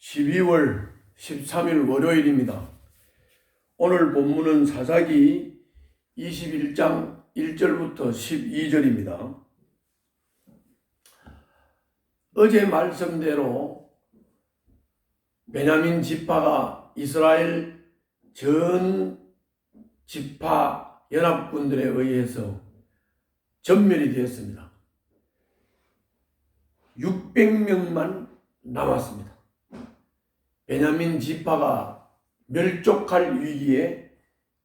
12월 13일 월요일입니다. 오늘 본문은 사사기 21장 1절부터 12절입니다. 어제 말씀대로 베냐민 지파가 이스라엘 전 지파 연합군들에 의해서 전멸이 되었습니다. 600명만 남았습니다. 베냐민 지파가 멸족할 위기에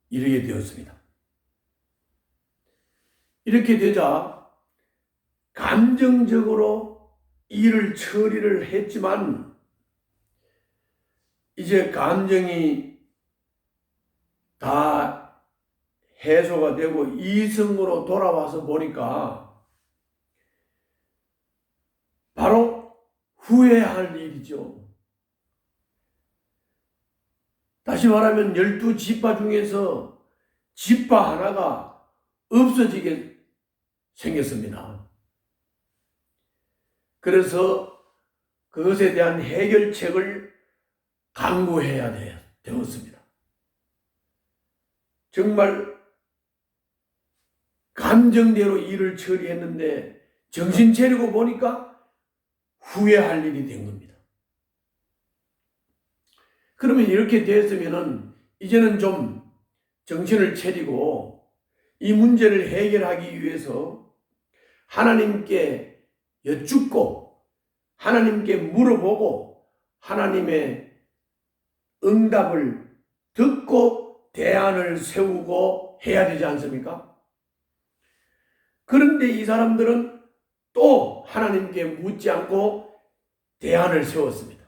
이르게 되었습니다. 이렇게 되자 감정적으로 일을 처리를 했지만 이제 감정이 다 해소가 되고 이성으로 돌아와서 보니까 바로 후회할 일이죠. 다시 말하면 12지파 중에서 지파 하나가 없어지게 생겼습니다. 그래서 그것에 대한 해결책을 강구해야 되었습니다. 정말 감정대로 일을 처리했는데 정신 차리고 보니까 후회할 일이 된 겁니다. 그러면 이렇게 되었으면은 이제는 좀 정신을 차리고 이 문제를 해결하기 위해서 하나님께 여쭙고 하나님께 물어보고 하나님의 응답을 듣고 대안을 세우고 해야 되지 않습니까? 그런데 이 사람들은 또 하나님께 묻지 않고 대안을 세웠습니다.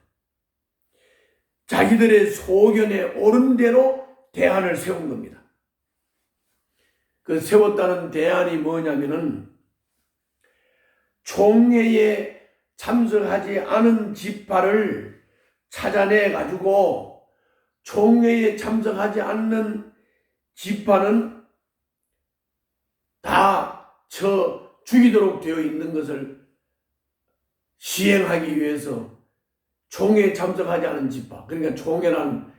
자기들의 소견에 옳은 대로 대안을 세운 겁니다. 그 세웠다는 대안이 뭐냐면은 총회에 참석하지 않은 지파를 찾아내 가지고 총회에 참석하지 않는 지파는 다 죽이도록 되어 있는 것을 시행하기 위해서 총회에 참석하지 않은 지파, 그러니까 총회란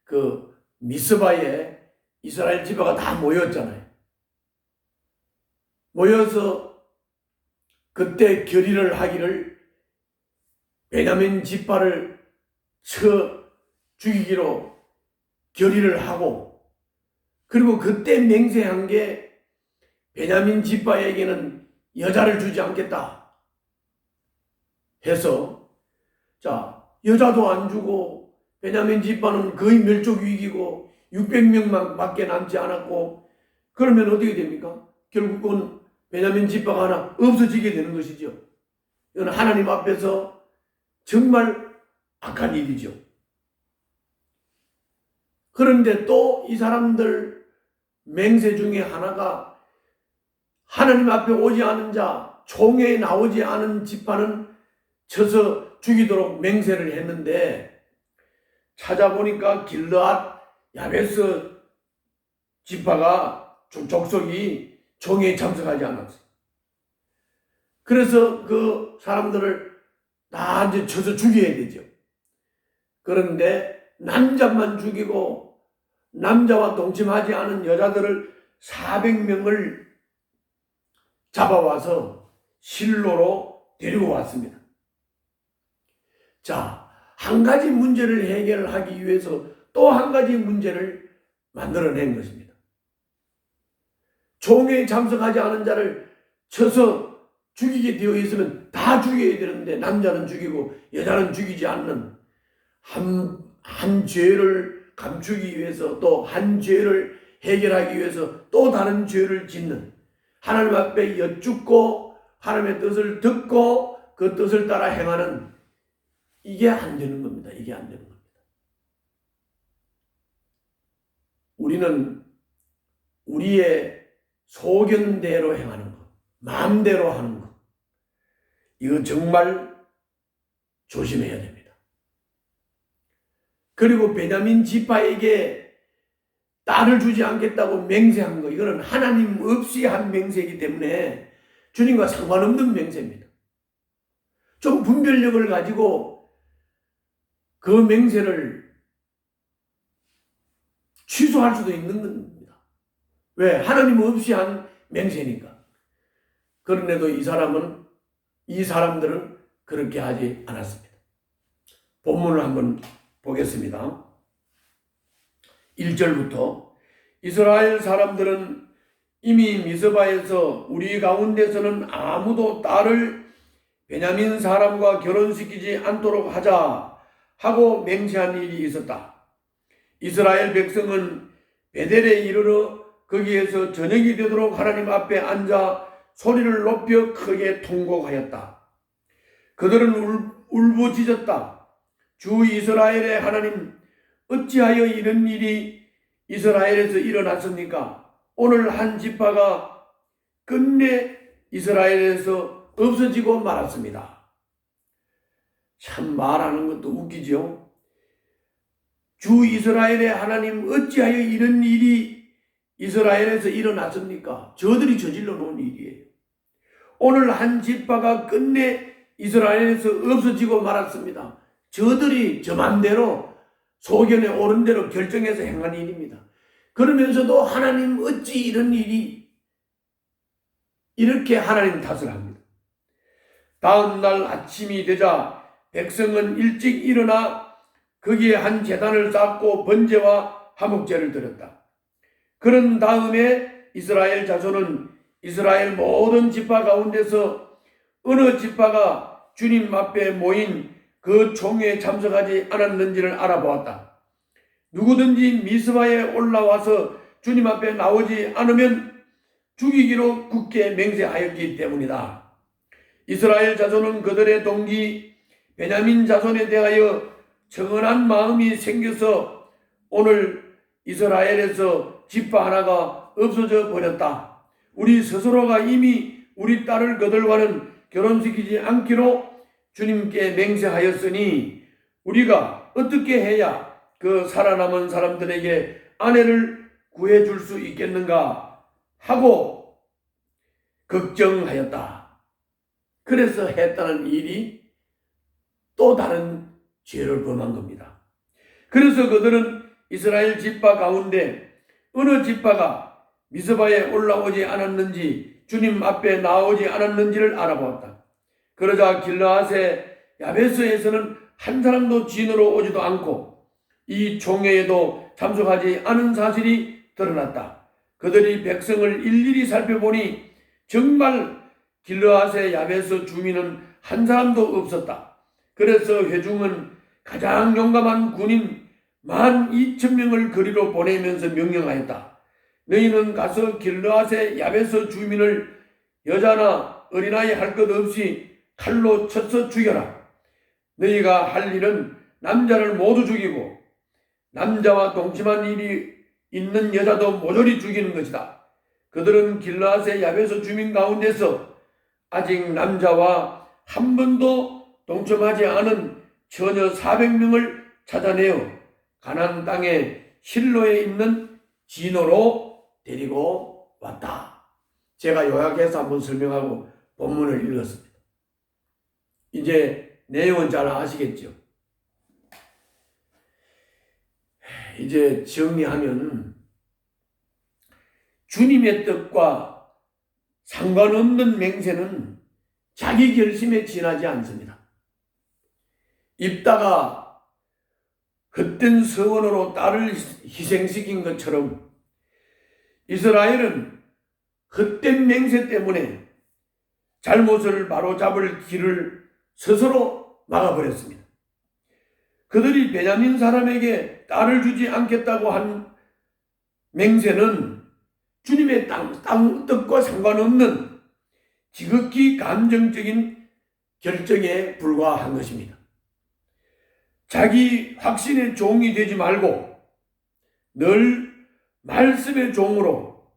그 미스바에 이스라엘 지파가 다 모였잖아요. 모여서 그때 결의를 하기를 베냐민 지파를 쳐 죽이기로 결의를 하고, 그리고 그때 맹세한 게 베냐민 지파에게는 여자를 주지 않겠다 해서, 자, 여자도 안 주고 베냐민 지파는 거의 멸족 위기고 600명만 밖에 남지 않았고, 그러면 어떻게 됩니까? 결국은 베냐민 지파가 하나 없어지게 되는 것이죠. 이건 하나님 앞에서 정말 악한 일이죠. 그런데 또 이 사람들 맹세 중에 하나가 하나님 앞에 오지 않은 자, 총회에 나오지 않은 지파는 쳐서 죽이도록 맹세를 했는데, 찾아보니까 길르앗 야베스 지파가 족속이 총회에 참석하지 않았어요. 그래서 그 사람들을 다 이제 쳐서 죽여야 되죠. 그런데 남자만 죽이고 남자와 동침하지 않은 여자들을 400명을 잡아와서 실로로 데리고 왔습니다. 자, 한 가지 문제를 해결하기 위해서 또 한 가지 문제를 만들어낸 것입니다. 총회에 참석하지 않은 자를 쳐서 죽이게 되어 있으면 다 죽여야 되는데 남자는 죽이고 여자는 죽이지 않는 한 죄를 감추기 위해서, 또 한 죄를 해결하기 위해서 또 다른 죄를 짓는, 하나님 앞에 여쭙고 하나님의 뜻을 듣고 그 뜻을 따라 행하는, 이게 안 되는 겁니다. 이게 안 되는 겁니다. 우리는 우리의 소견대로 행하는 것, 마음대로 하는 것, 이거 정말 조심해야 됩니다. 그리고 베냐민 지파에게 딸을 주지 않겠다고 맹세한 거, 이거는 하나님 없이 한 맹세이기 때문에 주님과 상관없는 맹세입니다. 좀 분별력을 가지고 그 맹세를 취소할 수도 있는 겁니다. 왜? 하나님 없이 한 맹세니까. 그런데도 이 사람들은 그렇게 하지 않았습니다. 본문을 한번 보겠습니다. 1절부터 이스라엘 사람들은 이미 미스바에서 우리 가운데서는 아무도 딸을 베냐민 사람과 결혼시키지 않도록 하자 하고 맹세한 일이 있었다. 이스라엘 백성은 베델에 이르러 거기에서 저녁이 되도록 하나님 앞에 앉아 소리를 높여 크게 통곡하였다. 그들은 울부짖었다. 주 이스라엘의 하나님, 어찌하여 이런 일이 이스라엘에서 일어났습니까? 오늘 한 지파가 끝내 이스라엘에서 없어지고 말았습니다. 참 말하는 것도 웃기죠. 주 이스라엘의 하나님, 어찌하여 이런 일이 이스라엘에서 일어났습니까? 저들이 저질러 놓은 일이에요. 오늘 한 지파가 끝내 이스라엘에서 없어지고 말았습니다. 저들이 저 맘대로 소견에 옳은 대로 결정해서 행한 일입니다. 그러면서도 하나님 어찌 이런 일이 이렇게 하나님 탓을 합니다. 다음 날 아침이 되자 백성은 일찍 일어나 거기에 한 제단을 쌓고 번제와 화목제를 드렸다. 그런 다음에 이스라엘 자손은 이스라엘 모든 지파 가운데서 어느 지파가 주님 앞에 모인 그 총회에 참석하지 않았는지를 알아보았다. 누구든지 미스바에 올라와서 주님 앞에 나오지 않으면 죽이기로 굳게 맹세하였기 때문이다. 이스라엘 자손은 그들의 동기 베냐민 자손에 대하여 청은한 마음이 생겨서 오늘 이스라엘에서 지파 하나가 없어져 버렸다. 우리 스스로가 이미 우리 딸을 그들과는 결혼시키지 않기로 주님께 맹세하였으니 우리가 어떻게 해야 그 살아남은 사람들에게 아내를 구해줄 수 있겠는가 하고 걱정하였다. 그래서 했다는 일이 또 다른 죄를 범한 겁니다. 그래서 그들은 이스라엘 지파 가운데 어느 지파가 미스바에 올라오지 않았는지 주님 앞에 나오지 않았는지를 알아보았다. 그러자 길르앗의 야베스에서는 한 사람도 진으로 오지도 않고 이 총회에도 참석하지 않은 사실이 드러났다. 그들이 백성을 일일이 살펴보니 정말 길르앗의 야베스 주민은 한 사람도 없었다. 그래서 회중은 가장 용감한 군인 12,000명을 거리로 보내면서 명령하였다. 너희는 가서 길르앗의 야베스 주민을 여자나 어린아이 할 것 없이 칼로 쳐서 죽여라. 너희가 할 일은 남자를 모두 죽이고 남자와 동침한 일이 있는 여자도 모조리 죽이는 것이다. 그들은 길르앗의 야베스 주민 가운데서 아직 남자와 한 번도 동침하지 않은 처녀 400명을 찾아내어 가나안 땅의 실로에 있는 진호로 데리고 왔다. 제가 요약해서 한번 설명하고 본문을 읽었습니다. 이제 내용은 잘 아시겠죠? 이제 정리하면 주님의 뜻과 상관없는 맹세는 자기 결심에 지나지 않습니다. 입다가 헛된 서원으로 딸을 희생시킨 것처럼 이스라엘은 헛된 맹세 때문에 잘못을 바로잡을 길을 스스로 막아버렸습니다. 그들이 베냐민 사람에게 딸을 주지 않겠다고 한 맹세는 주님의 땅 뜻과 상관없는 지극히 감정적인 결정에 불과한 것입니다. 자기 확신의 종이 되지 말고 늘 말씀의 종으로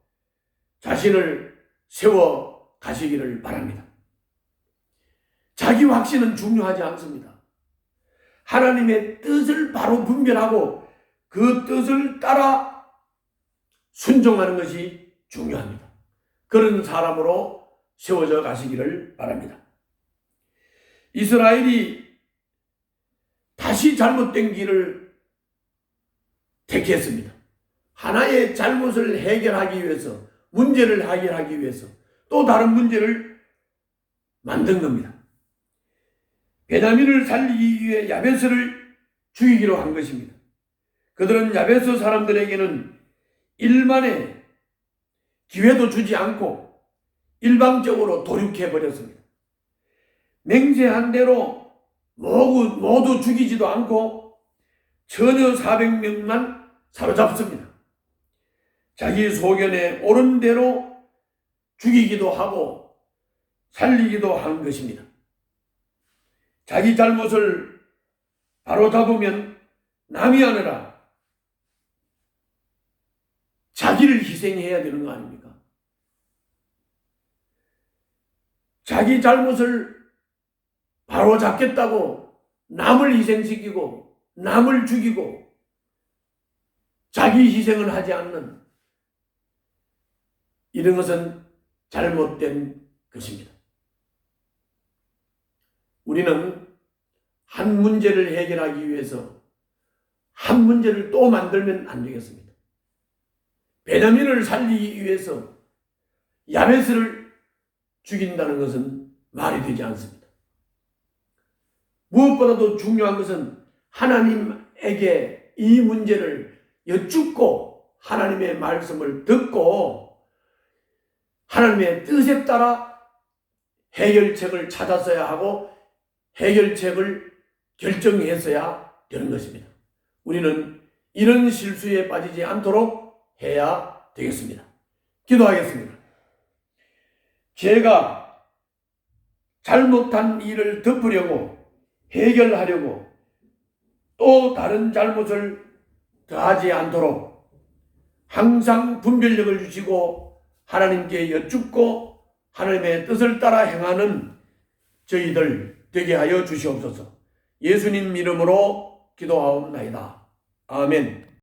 자신을 세워 가시기를 바랍니다. 자기 확신은 중요하지 않습니다. 하나님의 뜻을 바로 분별하고 그 뜻을 따라 순종하는 것이 중요합니다. 그런 사람으로 세워져 가시기를 바랍니다. 이스라엘이 다시 다시 잘못된 길을 택했습니다. 하나의 잘못을 해결하기 위해서, 문제를 해결하기 위해서 또 다른 문제를 만든 겁니다. 베냐민을 살리기 위해 야베스를 죽이기로 한 것입니다. 그들은 야베스 사람들에게는 일만의 기회도 주지 않고 일방적으로 도륙해버렸습니다. 맹세한 대로 모두 죽이지도 않고 처녀 400명만 사로잡습니다. 자기 소견에 옳은 대로 죽이기도 하고 살리기도 한 것입니다. 자기 잘못을 바로잡으면 남이 아니라 자기를 희생해야 되는 거 아닙니까? 자기 잘못을 바로잡겠다고 남을 희생시키고 남을 죽이고 자기 희생을 하지 않는 이런 것은 잘못된 것입니다. 우리는 한 문제를 해결하기 위해서 한 문제를 또 만들면 안 되겠습니다. 베냐민을 살리기 위해서 야베스를 죽인다는 것은 말이 되지 않습니다. 무엇보다도 중요한 것은 하나님에게 이 문제를 여쭙고 하나님의 말씀을 듣고 하나님의 뜻에 따라 해결책을 찾았어야 하고 해결책을 결정했어야 되는 것입니다. 우리는 이런 실수에 빠지지 않도록 해야 되겠습니다. 기도하겠습니다. 제가 잘못한 일을 덮으려고 해결하려고 또 다른 잘못을 더하지 않도록 항상 분별력을 주시고 하나님께 여쭙고 하나님의 뜻을 따라 행하는 저희들 되게 하여 주시옵소서. 예수님 이름으로 기도하옵나이다. 아멘.